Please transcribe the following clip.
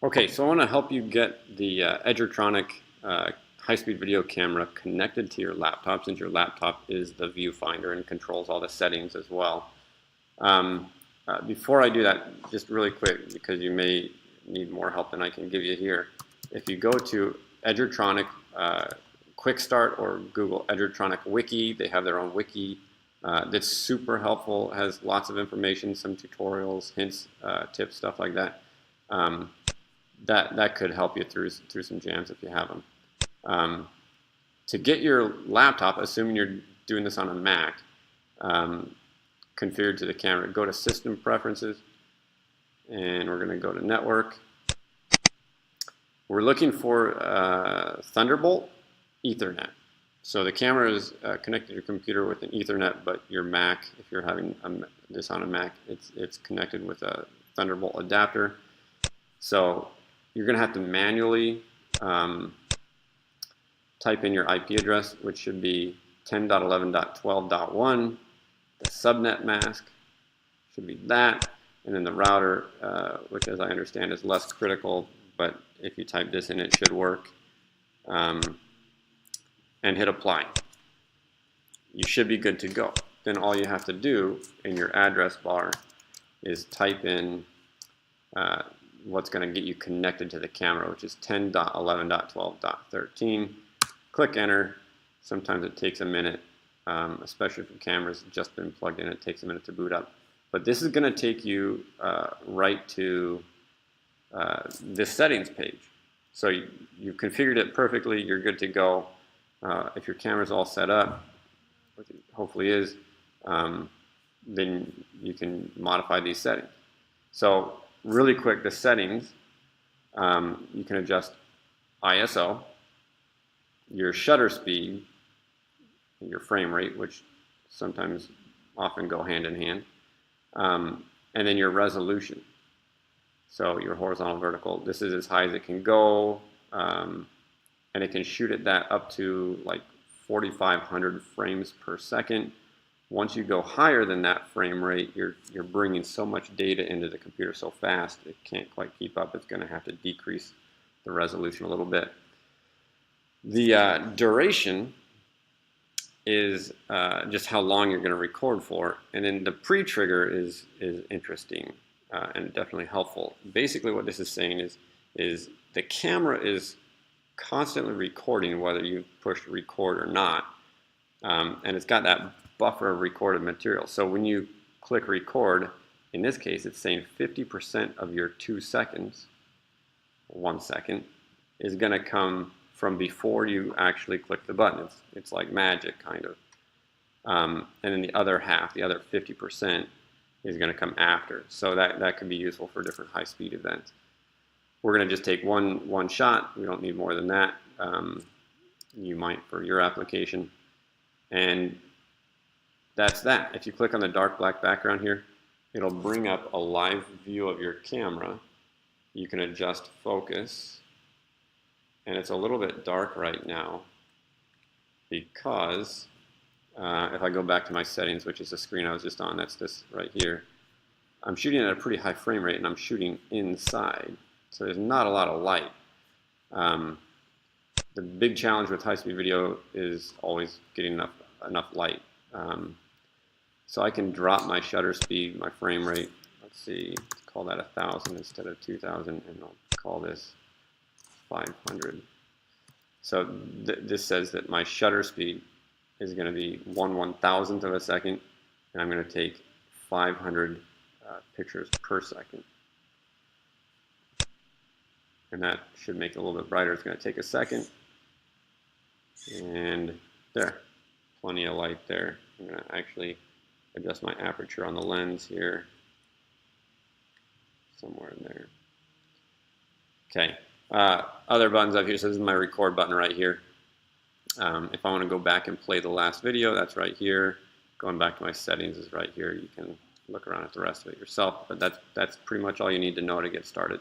Okay, so I want to help you get the Edgertronic high-speed video camera connected to your laptop, since your laptop is the viewfinder and controls all the settings as well. Before I do that, just really quick, because you may need more help than I can give you here. If you go to Edgertronic Quick Start or Google Edgertronic Wiki, they have their own wiki that's super helpful, has lots of information, some tutorials, hints, tips, stuff like that. That could help you through some jams if you have them. To get your laptop, assuming you're doing this on a Mac, configured to the camera, go to System Preferences, and we're going to go to Network. We're looking for Thunderbolt Ethernet. So the camera is connected to your computer with an Ethernet, but your Mac, if you're having this on a Mac, it's connected with a Thunderbolt adapter. So you're going to have to manually type in your IP address, which should be 10.11.12.1. The subnet mask should be that. And then the router, which as I understand is less critical, but if you type this in, it should work. And hit apply. You should be good to go. Then all you have to do in your address bar is type in what's going to get you connected to the camera, which is 10.11.12.13. Click enter. Sometimes it takes a minute, especially for cameras just been plugged in. It takes a minute to boot up. But this is going to take you right to this settings page. So you've configured it perfectly. You're good to go. If your camera's all set up, which it hopefully is, then you can modify these settings. So really quick, the settings, you can adjust ISO, your shutter speed, your frame rate, which sometimes often go hand in hand, and then your resolution. So your horizontal, vertical, this is as high as it can go, and it can shoot at that up to like 4,500 frames per second. Once you go higher than that frame rate, you're bringing so much data into the computer so fast it can't quite keep up. It's going to have to decrease the resolution a little bit. The duration is just how long you're going to record for, and then the pre-trigger is interesting and definitely helpful. Basically, what this is saying is the camera is constantly recording whether you push record or not, and it's got that buffer of recorded material. So when you click record, in this case it's saying 50% of your 2 seconds, 1 second, is going to come from before you actually click the button. It's like magic, kind of. And then the other half, the other 50%, is going to come after. So that could be useful for different high-speed events. We're going to just take one shot. We don't need more than that. You might for your application. And that's that. If you click on the dark black background here, it'll bring up a live view of your camera. You can adjust focus. And it's a little bit dark right now because if I go back to my settings, which is the screen I was just on, that's this right here, I'm shooting at a pretty high frame rate and I'm shooting inside. So there's not a lot of light. The big challenge with high-speed video is always getting enough light. So I can drop my shutter speed, my frame rate. Let's see, let's call that 1,000 instead of 2,000, and I'll call this 500. So this says that my shutter speed is going to be 1/1000th of a second, and I'm going to take 500 pictures per second. And that should make it a little bit brighter. It's going to take a second. And there, plenty of light there. I'm going to actually adjust my aperture on the lens here, somewhere in there. Okay. Other buttons up here, so this is my record button right here. If I want to go back and play the last video, that's right here. Going back to my settings is right here. You can look around at the rest of it yourself, but that's pretty much all you need to know to get started.